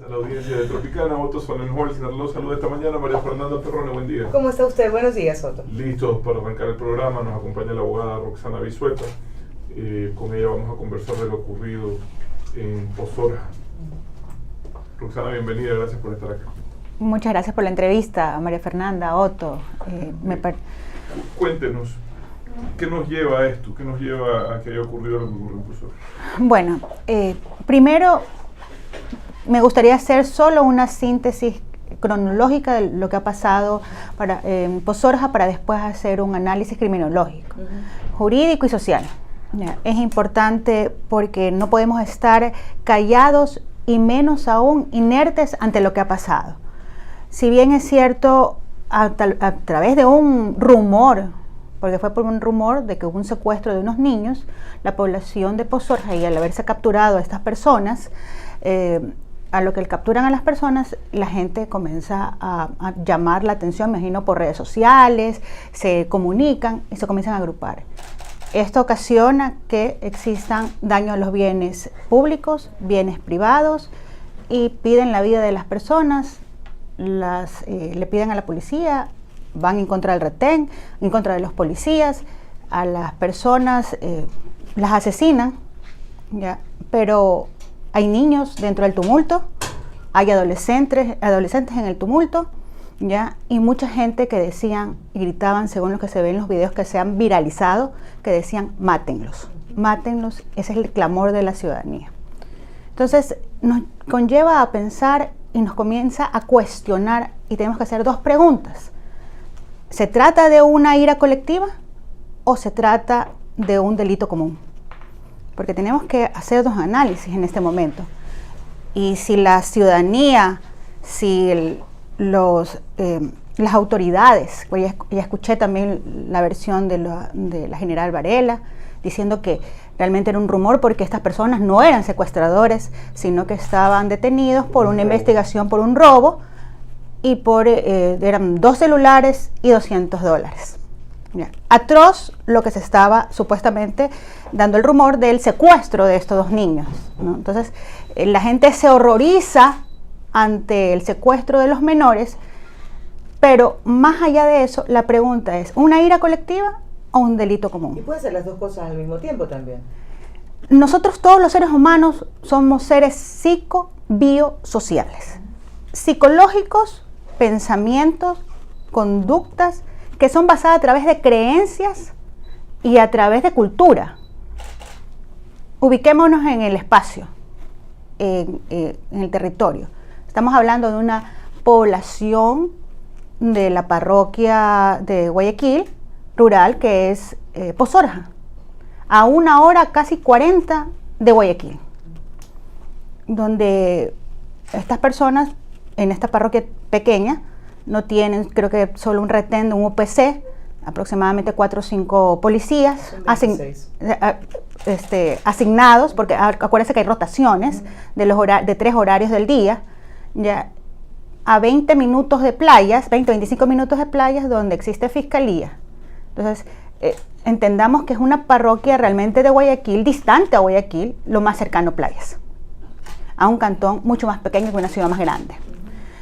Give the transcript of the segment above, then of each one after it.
A la audiencia de Tropicana, Otto Sonnenholz los saluda esta mañana. María Fernanda Perrone, buen día. ¿Cómo está usted? Buenos días, Otto. Listos para arrancar el programa, nos acompaña la abogada Roxana Bisueta. Con ella vamos a conversar de lo ocurrido en Pozorja. Roxana, bienvenida, gracias por estar acá. Muchas gracias por la entrevista, María Fernanda, Otto. Cuéntenos, ¿qué nos lleva a esto? ¿Qué nos lleva a que haya ocurrido lo que ocurrió en Pozorja? Bueno, primero me gustaría hacer solo una síntesis cronológica de lo que ha pasado en Pozorja para después hacer un análisis criminológico, jurídico y social. Es importante porque no podemos estar callados y menos aún inertes ante lo que ha pasado. Si bien es cierto, a través de un rumor, porque fue por un rumor de que hubo un secuestro de unos niños, la población de Pozorja, y al haberse capturado a estas personas, a lo que capturan a las personas, la gente comienza a llamar la atención, me imagino, por redes sociales, se comunican y se comienzan a agrupar. Esto ocasiona que existan daños a los bienes públicos, bienes privados, y piden la vida de las personas, le piden a la policía, van en contra del retén, en contra de los policías, a las personas las asesinan, ¿ya? Pero hay niños dentro del tumulto, hay adolescentes en el tumulto, ¿ya? Y mucha gente que decían y gritaban, según lo que se ve en los videos que se han viralizado, que decían mátenlos, mátenlos. Ese es el clamor de la ciudadanía. Entonces nos conlleva a pensar y nos comienza a cuestionar, y tenemos que hacer dos preguntas. ¿Se trata de una ira colectiva o se trata de un delito común? Porque tenemos que hacer dos análisis en este momento. Y si la ciudadanía, si las autoridades, pues ya escuché también la versión de la general Varela, diciendo que realmente era un rumor porque estas personas no eran secuestradores, sino que estaban detenidos por una investigación por un robo, y eran 2 celulares y $200. Atroz lo que se estaba supuestamente dando el rumor del secuestro de estos 2 niños, ¿no? Entonces la gente se horroriza ante el secuestro de los menores, pero más allá de eso, la pregunta es, ¿una ira colectiva o un delito común? Y puede ser las dos cosas al mismo tiempo también. Nosotros, todos los seres humanos, somos seres psico-biosociales, psicológicos, pensamientos, conductas que son basadas a través de creencias y a través de cultura. Ubiquémonos en el espacio, en el territorio. Estamos hablando de una población de la parroquia de Guayaquil, rural, que es Pozorja, a 1 hora casi 40 de Guayaquil, donde estas personas en esta parroquia pequeña no tienen, creo que solo un retén de un UPC, aproximadamente 4 o 5 policías asignados, porque acuérdense que hay rotaciones de 3 horarios del día, ya, a 20 minutos de playas, 20-25 minutos de playas donde existe fiscalía. Entonces, entendamos que es una parroquia realmente de Guayaquil, distante a Guayaquil, lo más cercano a playas, a un cantón mucho más pequeño que una ciudad más grande.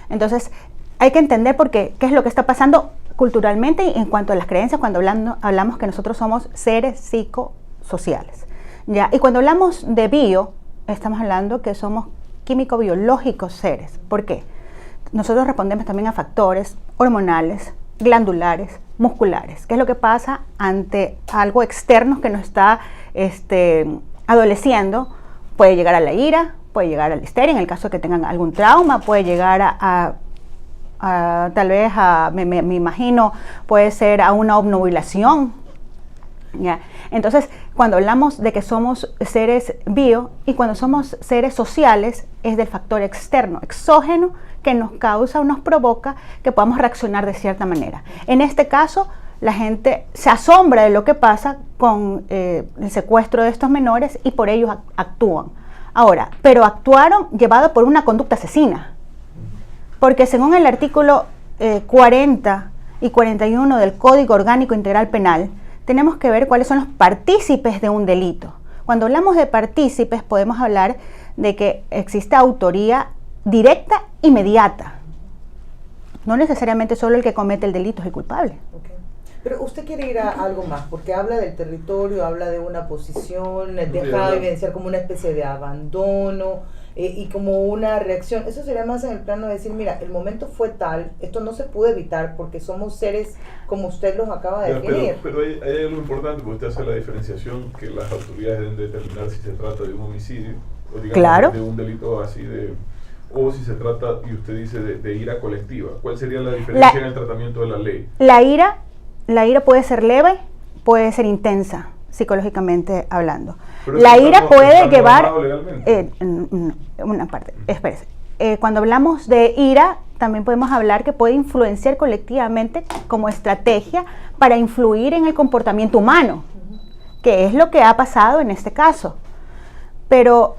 Entonces, hay que entender qué es lo que está pasando culturalmente y en cuanto a las creencias cuando hablamos que nosotros somos seres psicosociales, ¿ya? Y cuando hablamos de bio, estamos hablando que somos químico-biológicos seres. ¿Por qué? Nosotros respondemos también a factores hormonales, glandulares, musculares. ¿Qué es lo que pasa ante algo externo que nos está adoleciendo? Puede llegar a la ira, puede llegar a la histeria, en el caso de que tengan algún trauma, puede llegar tal vez me imagino, puede ser a una obnubilación, ¿ya? Entonces, cuando hablamos de que somos seres bio y cuando somos seres sociales, es del factor externo, exógeno, que nos causa o nos provoca que podamos reaccionar de cierta manera. En este caso, la gente se asombra de lo que pasa con el secuestro de estos menores y por ello actúan. Ahora, pero actuaron llevado por una conducta asesina, porque según el artículo 40 y 41 del Código Orgánico Integral Penal, tenemos que ver cuáles son los partícipes de un delito. Cuando hablamos de partícipes, podemos hablar de que existe autoría directa, inmediata. No necesariamente solo el que comete el delito es el culpable. Okay. Pero usted quiere ir a algo más, porque habla del territorio, habla de una posición, deja evidenciar como una especie de abandono y como una reacción. Eso sería más en el plano de decir, mira, el momento fue tal, esto no se pudo evitar porque somos seres como usted los acaba de definir. Pero hay algo importante, porque usted hace la diferenciación que las autoridades deben determinar si se trata de un homicidio o digamos claro, de un delito así de... o si se trata, y usted dice, de ira colectiva. ¿Cuál sería la diferencia en el tratamiento de la ley? La ira puede ser leve, puede ser intensa, psicológicamente hablando. Pero la ira puede llevar... una parte, espérese. Cuando hablamos de ira, también podemos hablar que puede influenciar colectivamente como estrategia para influir en el comportamiento humano, que es lo que ha pasado en este caso. Pero,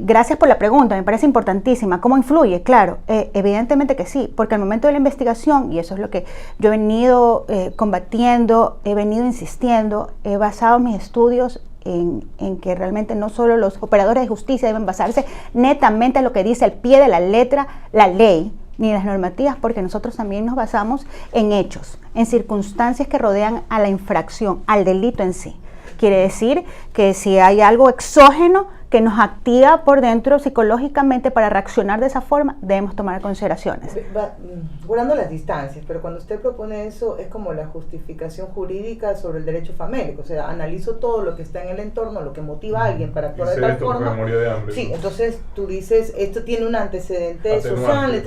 gracias por la pregunta, me parece importantísima. ¿Cómo influye? Claro, evidentemente que sí, porque al momento de la investigación, y eso es lo que yo he venido combatiendo, he venido insistiendo, he basado mis estudios en que realmente no solo los operadores de justicia deben basarse netamente en lo que dice al pie de la letra la ley, ni las normativas, porque nosotros también nos basamos en hechos, en circunstancias que rodean a la infracción, al delito en sí. Quiere decir que si hay algo exógeno que nos activa por dentro psicológicamente para reaccionar de esa forma, debemos tomar consideraciones. Guardando las distancias, pero cuando usted propone eso es como la justificación jurídica sobre el derecho famélico, o sea, analizo todo lo que está en el entorno, lo que motiva a alguien para actuar de tal forma. De hambre, sí, ¿no? Entonces tú dices, esto tiene un antecedente social,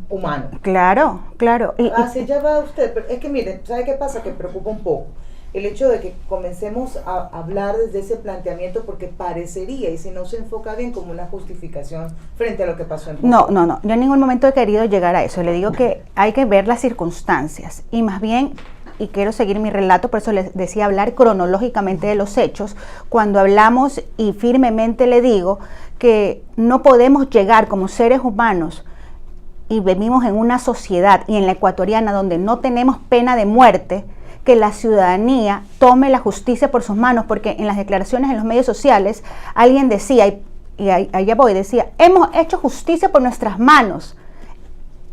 humano. Claro, claro. Hacia allá va usted, pero es que mire, ¿sabe qué pasa? Que preocupa un poco el hecho de que comencemos a hablar desde ese planteamiento, porque parecería, y si no se enfoca bien, como una justificación frente a lo que pasó en Bogotá. No, yo en ningún momento he querido llegar a eso. Le digo que hay que ver las circunstancias y más bien, y quiero seguir mi relato, por eso les decía hablar cronológicamente de los hechos, cuando hablamos, y firmemente le digo que no podemos llegar como seres humanos y venimos en una sociedad y en la ecuatoriana donde no tenemos pena de muerte, que la ciudadanía tome la justicia por sus manos, porque en las declaraciones en los medios sociales alguien decía, y allá voy, decía, hemos hecho justicia por nuestras manos.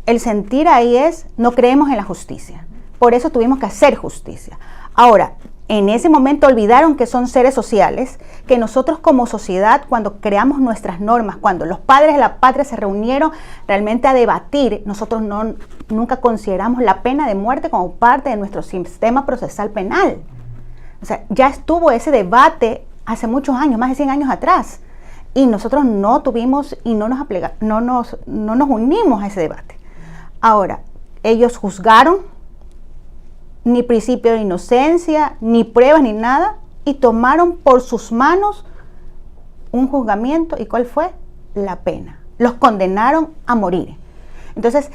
El sentir ahí es, no creemos en la justicia, por eso tuvimos que hacer justicia. Ahora, en ese momento olvidaron que son seres sociales, que nosotros como sociedad, cuando creamos nuestras normas, cuando los padres de la patria se reunieron realmente a debatir, nosotros nunca consideramos la pena de muerte como parte de nuestro sistema procesal penal. O sea, ya estuvo ese debate hace muchos años, más de 100 años atrás, y nosotros no tuvimos y no nos unimos a ese debate. Ahora, ellos juzgaron, ni principio de inocencia, ni pruebas, ni nada, y tomaron por sus manos un juzgamiento. ¿Y cuál fue? La pena. Los condenaron a morir. Entonces,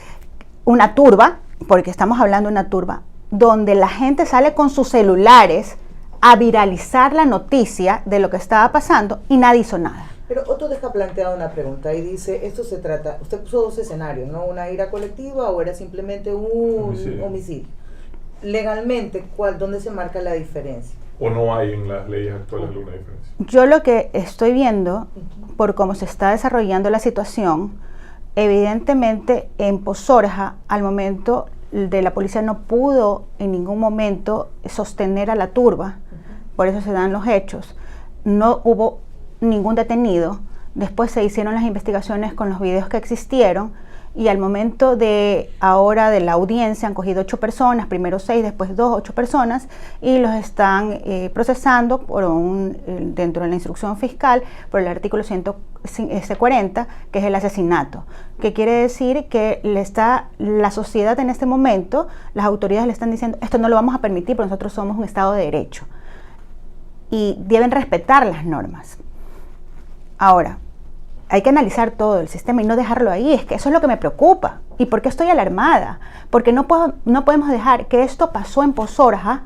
una turba, porque estamos hablando de una turba, donde la gente sale con sus celulares a viralizar la noticia de lo que estaba pasando y nadie hizo nada. Pero Otto deja planteada una pregunta y dice, esto se trata, usted puso dos escenarios, ¿no? Una ira colectiva o era simplemente un homicidio. Legalmente, ¿dónde se marca la diferencia? ¿O no hay en las leyes actuales alguna diferencia? Yo lo que estoy viendo, por cómo se está desarrollando la situación, evidentemente en Posorja, al momento de la policía no pudo en ningún momento sostener a la turba, por eso se dan los hechos. No hubo ningún detenido. Después se hicieron las investigaciones con los videos que existieron, y al momento de ahora de la audiencia han cogido 8 personas, primero 6, después 2, 8 personas, y los están procesando por dentro de la instrucción fiscal por el artículo 140, que es el asesinato, que quiere decir que la sociedad en este momento, las autoridades le están diciendo, esto no lo vamos a permitir porque nosotros somos un Estado de Derecho y deben respetar las normas. Ahora, hay que analizar todo el sistema y no dejarlo ahí. Es que eso es lo que me preocupa. ¿Y por qué estoy alarmada? Porque no podemos dejar que esto pasó en Posorja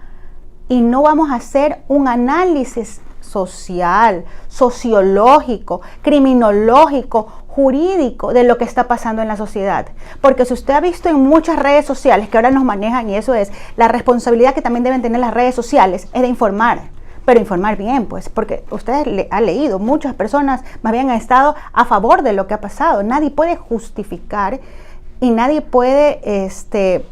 y no vamos a hacer un análisis social, sociológico, criminológico, jurídico de lo que está pasando en la sociedad. Porque si usted ha visto en muchas redes sociales que ahora nos manejan, y eso es la responsabilidad que también deben tener las redes sociales, es de informar. pero informar bien, pues, porque usted ha leído, muchas personas más bien han estado a favor de lo que ha pasado. Nadie puede justificar y nadie puede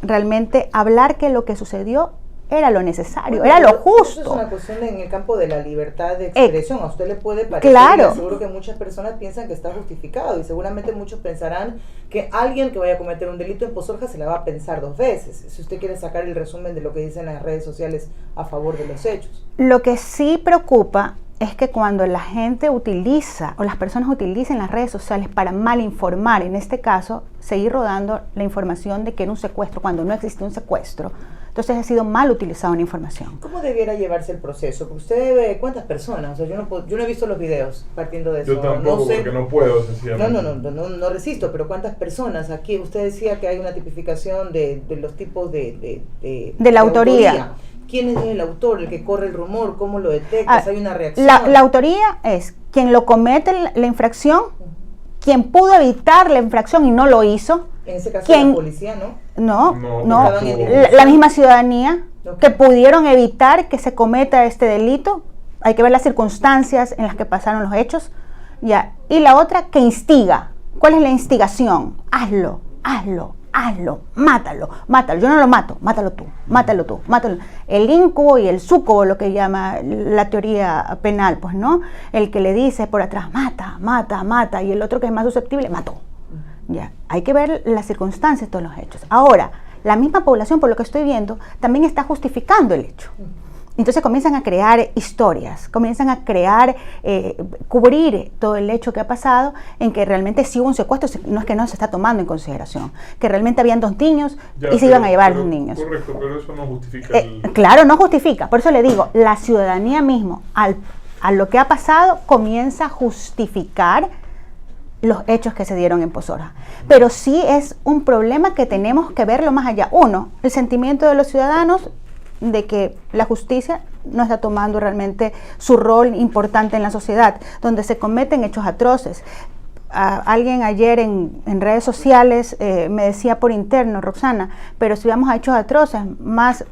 realmente hablar que lo que sucedió era lo necesario, era lo justo. Eso es una cuestión en el campo de la libertad de expresión. A usted le puede parecer, claro. Seguro que muchas personas piensan que está justificado y seguramente muchos pensarán que alguien que vaya a cometer un delito en Pozorja se la va a pensar 2 veces. Si usted quiere sacar el resumen de lo que dicen las redes sociales a favor de los hechos. Lo que sí preocupa es que cuando la gente utiliza o las personas utilizan las redes sociales para mal informar, en este caso, seguir rodando la información de que era un secuestro cuando no existe un secuestro. Entonces ha sido mal utilizada una información. ¿Cómo debiera llevarse el proceso? Porque usted ve cuántas personas, o sea, yo no he visto los videos partiendo de eso. Yo tampoco, no sé, porque no puedo, sencillamente. No resisto, pero cuántas personas, aquí usted decía que hay una tipificación de los tipos de la autoría. ¿Quién es el autor, el que corre el rumor? ¿Cómo lo detectas? ¿Hay una reacción? La autoría es quien lo comete la infracción, quien pudo evitar la infracción y no lo hizo. En ese caso la policía, ¿no? No, la misma ciudadanía, que pudieron evitar que se cometa este delito. Hay que ver las circunstancias en las que pasaron los hechos. Ya. Y la otra, que instiga. ¿Cuál es la instigación? Hazlo, mátalo. Yo no lo mato, mátalo tú. El íncubo y el súcubo, lo que llama la teoría penal, pues, ¿no? El que le dice por atrás, mata, y el otro que es más susceptible, mató. Ya, hay que ver las circunstancias de todos los hechos. Ahora, la misma población, por lo que estoy viendo, también está justificando el hecho. Entonces comienzan a crear historias, comienzan a cubrir todo el hecho que ha pasado, en que realmente sí hubo un secuestro, no es que no se está tomando en consideración, que realmente habían 2 niños y se iban a llevar los niños. Correcto, pero eso no justifica Claro, no justifica. Por eso le digo, la ciudadanía mismo, a lo que ha pasado, comienza a justificar los hechos que se dieron en Pozorja. Pero sí es un problema que tenemos que verlo más allá. Uno, el sentimiento de los ciudadanos de que la justicia no está tomando realmente su rol importante en la sociedad, donde se cometen hechos atroces. Alguien ayer en redes sociales me decía por interno, Roxana, pero si vamos a hechos atroces, más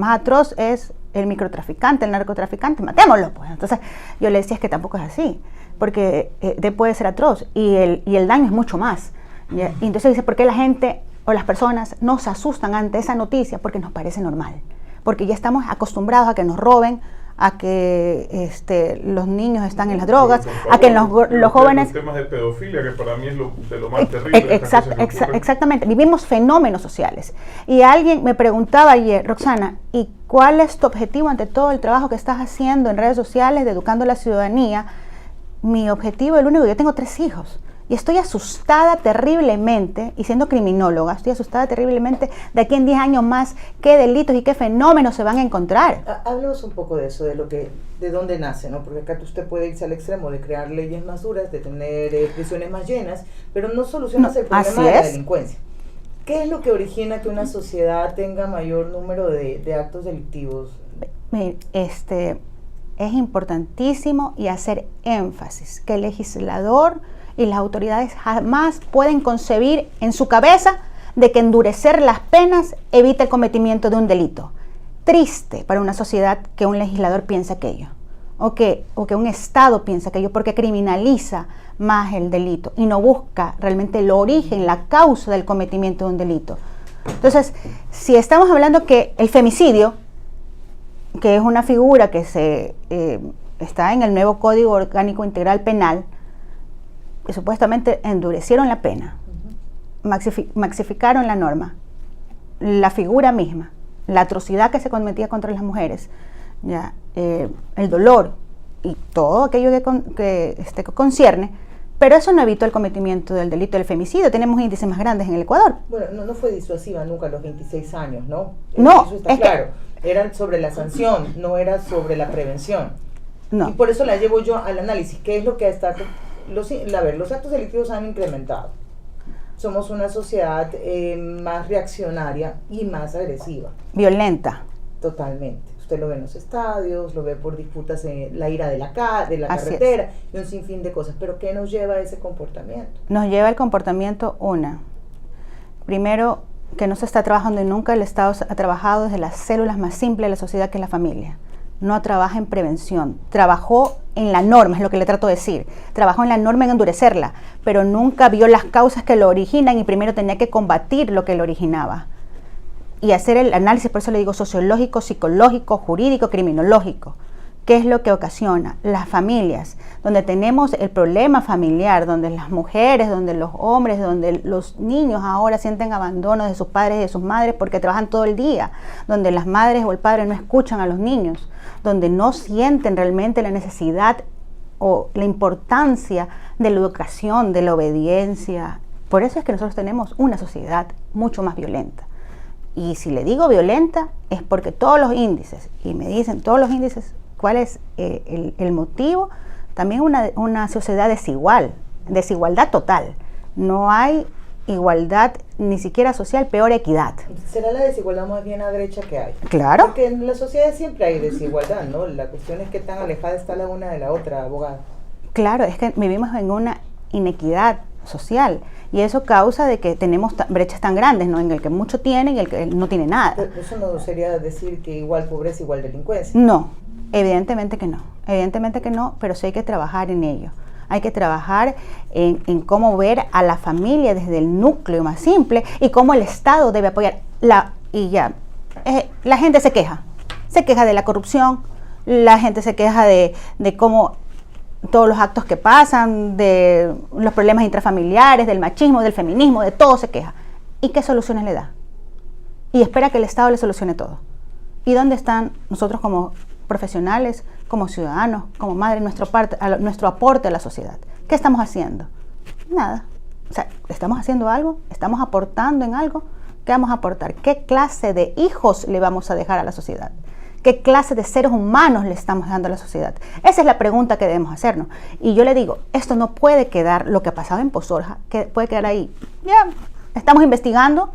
atroz es el microtraficante, el narcotraficante, matémoslo, pues. Entonces yo le decía, es que tampoco es así, porque puede ser atroz y el daño es mucho más. ¿Ya? Y entonces dice, ¿por qué la gente o las personas no se asustan ante esa noticia? Porque nos parece normal, porque ya estamos acostumbrados a que nos roben, a que los niños están en las drogas, a que los jóvenes... Los temas de pedofilia, que para mí es de lo más terrible. Exactamente, vivimos fenómenos sociales. Y alguien me preguntaba ayer, Roxana, ¿y cuál es tu objetivo ante todo el trabajo que estás haciendo en redes sociales, de educando a la ciudadanía? Mi objetivo, el único, yo tengo 3 hijos. Y estoy asustada terriblemente, y siendo criminóloga, estoy asustada terriblemente de aquí en 10 años más qué delitos y qué fenómenos se van a encontrar. Háblanos un poco de eso, de dónde nace, ¿no? Porque acá usted puede irse al extremo de crear leyes más duras, de tener prisiones más llenas, pero no solucionas el problema de la delincuencia. ¿Qué es lo que origina que una sociedad tenga mayor número de actos delictivos? Es importantísimo y hacer énfasis que el legislador y las autoridades jamás pueden concebir en su cabeza de que endurecer las penas evita el cometimiento de un delito. Triste para una sociedad que un legislador piense aquello, o que un Estado piense aquello, porque criminaliza más el delito y no busca realmente el origen, la causa del cometimiento de un delito. Entonces, si estamos hablando que el femicidio, que es una figura que está en el nuevo Código Orgánico Integral Penal, que supuestamente endurecieron la pena, maxificaron la norma, la figura misma, la atrocidad que se cometía contra las mujeres, ya, el dolor y todo aquello que concierne, pero eso no evitó el cometimiento del delito del femicidio. Tenemos índices más grandes en el Ecuador. Bueno, no fue disuasiva nunca a los 26 años, ¿no? No, eso está claro. Era sobre la sanción, no era sobre la prevención. No. Y por eso la llevo yo al análisis. ¿Qué es lo que está... los actos delictivos han incrementado. Somos una sociedad más reaccionaria y más agresiva. Violenta. Totalmente. Usted lo ve en los estadios, lo ve por disputas en la ira de la carretera y un sinfín de cosas. ¿Pero qué nos lleva a ese comportamiento? Nos lleva el comportamiento, primero, que no se está trabajando y nunca el Estado ha trabajado desde las células más simples de la sociedad, que es la familia. no trabaja en prevención. Trabajó en la norma, es lo que le trato de decir. Trabajó en la norma, en endurecerla, pero nunca vio las causas que lo originan y primero tenía que combatir lo que lo originaba. Y hacer el análisis, por eso le digo sociológico, psicológico, jurídico, criminológico. ¿Qué es lo que ocasiona? Las familias, donde tenemos el problema familiar, donde las mujeres, donde los hombres, donde los niños ahora sienten abandono de sus padres y de sus madres porque trabajan todo el día, donde las madres o el padre no escuchan a los niños, donde no sienten realmente la necesidad o la importancia de la educación, de la obediencia. Por eso es que nosotros tenemos una sociedad mucho más violenta. Y si le digo violenta es porque todos los índices, y me dicen todos los índices, ¿cuál es el motivo? También una sociedad desigual, desigualdad total. No hay igualdad ni siquiera social, peor equidad. ¿Será la desigualdad más bien la brecha que hay? Claro. Porque en la sociedad siempre hay desigualdad, ¿no? La cuestión es qué tan alejada está la una de la otra, abogada. Claro, es que vivimos en una inequidad social y eso causa de que tenemos brechas tan grandes, ¿no? En el que mucho tiene y el que no tiene nada. Pero eso no sería decir que igual pobreza, igual delincuencia. No. Evidentemente que no, pero sí hay que trabajar en ello. Hay que trabajar en cómo ver a la familia desde el núcleo más simple y cómo el Estado debe apoyar. La gente se queja de la corrupción, la gente se queja de cómo todos los actos que pasan, de los problemas intrafamiliares, del machismo, del feminismo, de todo se queja. ¿Y qué soluciones le da? Y espera que el Estado le solucione todo. ¿Y dónde están nosotros como profesionales, como ciudadanos, como madres, nuestro aporte a la sociedad? ¿Qué estamos haciendo? Nada. O sea, ¿estamos haciendo algo? ¿Estamos aportando en algo? ¿Qué vamos a aportar? ¿Qué clase de hijos le vamos a dejar a la sociedad? ¿Qué clase de seres humanos le estamos dando a la sociedad? Esa es la pregunta que debemos hacernos. Y yo le digo, esto no puede quedar, lo que ha pasado en Posorja, que puede quedar ahí. Ya, estamos investigando,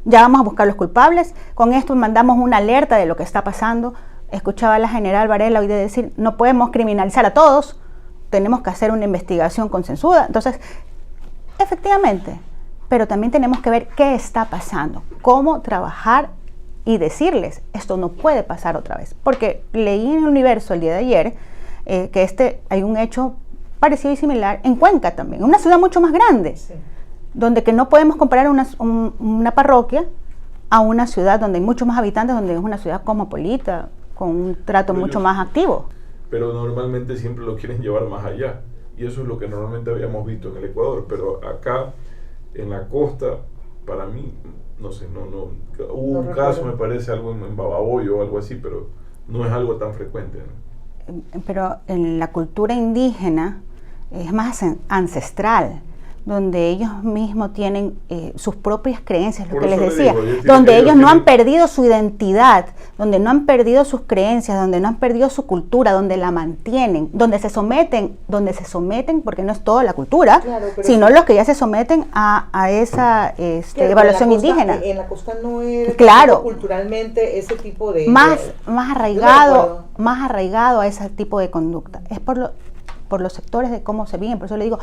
ya vamos a buscar los culpables, con esto mandamos una alerta de lo que está pasando. Escuchaba a la general Varela hoy de decir, no podemos criminalizar a todos, tenemos que hacer una investigación consensuada. Entonces, efectivamente, pero también tenemos que ver qué está pasando, cómo trabajar y decirles, esto no puede pasar otra vez. Porque leí en el Universo el día de ayer que hay un hecho parecido y similar en Cuenca también, una ciudad mucho más grande, sí, donde que no podemos comparar una parroquia a una ciudad donde hay muchos más habitantes, donde es una ciudad cosmopolita, con un trato mucho más activo. Pero normalmente siempre lo quieren llevar más allá, y eso es lo que normalmente habíamos visto en el Ecuador, pero acá en la costa, para mí, no sé, hubo un caso, me parece, algo en Babahoyo o algo así, pero no es algo tan frecuente, ¿no? Pero en la cultura indígena es más ancestral, donde ellos mismos tienen sus propias creencias, lo que les decía, donde ellos no han perdido su identidad, donde no han perdido sus creencias, donde no han perdido su cultura, donde la mantienen, donde se someten, porque no es toda la cultura, claro, sino los que ya se someten a esa evaluación indígena. En la costa no era, claro, culturalmente ese tipo de... Más arraigado a ese tipo de conducta. Es por los sectores de cómo se viven. Por eso le digo,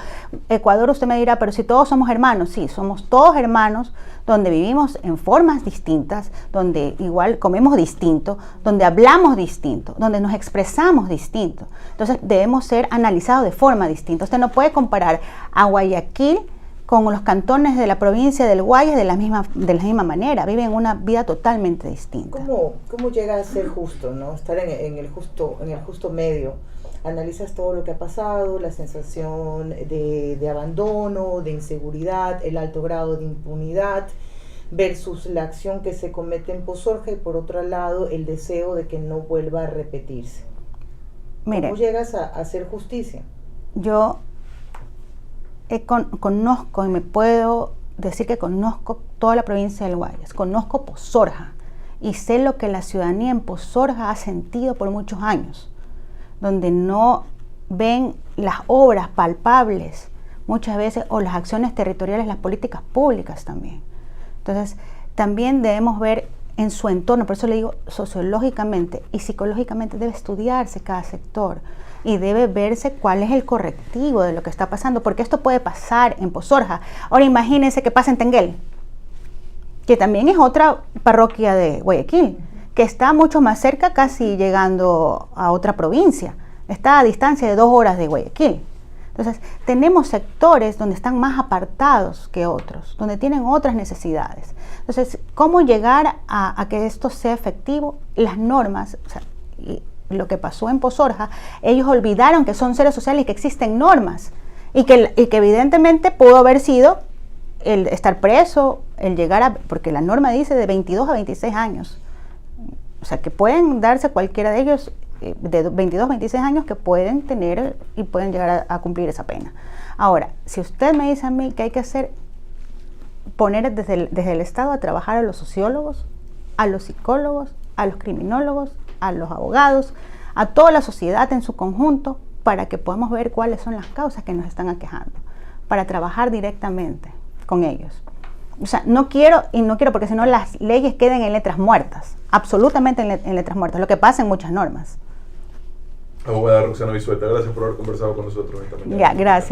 Ecuador, usted me dirá, pero si todos somos hermanos, sí, somos todos hermanos, donde vivimos en formas distintas, donde igual comemos distinto, donde hablamos distinto, donde nos expresamos distinto. Entonces debemos ser analizados de forma distinta. Usted no puede comparar a Guayaquil con los cantones de la provincia del Guayas de la misma manera, viven una vida totalmente distinta. ¿Cómo llega a ser justo, ¿no? Estar en el justo medio? Analizas todo lo que ha pasado, la sensación de abandono, de inseguridad, el alto grado de impunidad, versus la acción que se comete en Posorja y por otro lado el deseo de que no vuelva a repetirse. Mire, ¿cómo llegas a hacer justicia? Yo conozco y me puedo decir que conozco toda la provincia del Guayas, conozco Posorja y sé lo que la ciudadanía en Posorja ha sentido por muchos años, donde no ven las obras palpables muchas veces o las acciones territoriales, las políticas públicas también. Entonces, también debemos ver en su entorno, por eso le digo, sociológicamente y psicológicamente debe estudiarse cada sector y debe verse cuál es el correctivo de lo que está pasando, porque esto puede pasar en Posorja. Ahora imagínense que pasa en Tenguel, que también es otra parroquia de Guayaquil, que está mucho más cerca, casi llegando a otra provincia. Está a distancia de 2 horas de Guayaquil. Entonces, tenemos sectores donde están más apartados que otros, donde tienen otras necesidades. Entonces, ¿cómo llegar a que esto sea efectivo? Las normas, o sea, y lo que pasó en Pozorja, ellos olvidaron que son seres sociales y que existen normas. Y que evidentemente pudo haber sido el estar preso, el llegar a... Porque la norma dice de 22 a 26 años. O sea, que pueden darse cualquiera de ellos... de 22 a 26 años que pueden tener y pueden llegar a cumplir esa pena. Ahora, si usted me dice a mí que hay que hacer, poner desde el Estado a trabajar a los sociólogos, a los psicólogos, a los criminólogos, a los abogados, a toda la sociedad en su conjunto, para que podamos ver cuáles son las causas que nos están aquejando, para trabajar directamente con ellos. O sea, no quiero porque si no las leyes queden en letras muertas, absolutamente en letras muertas, lo que pasa en muchas normas. Abogada Roxana Bisueta, gracias por haber conversado con nosotros esta mañana. Ya, gracias.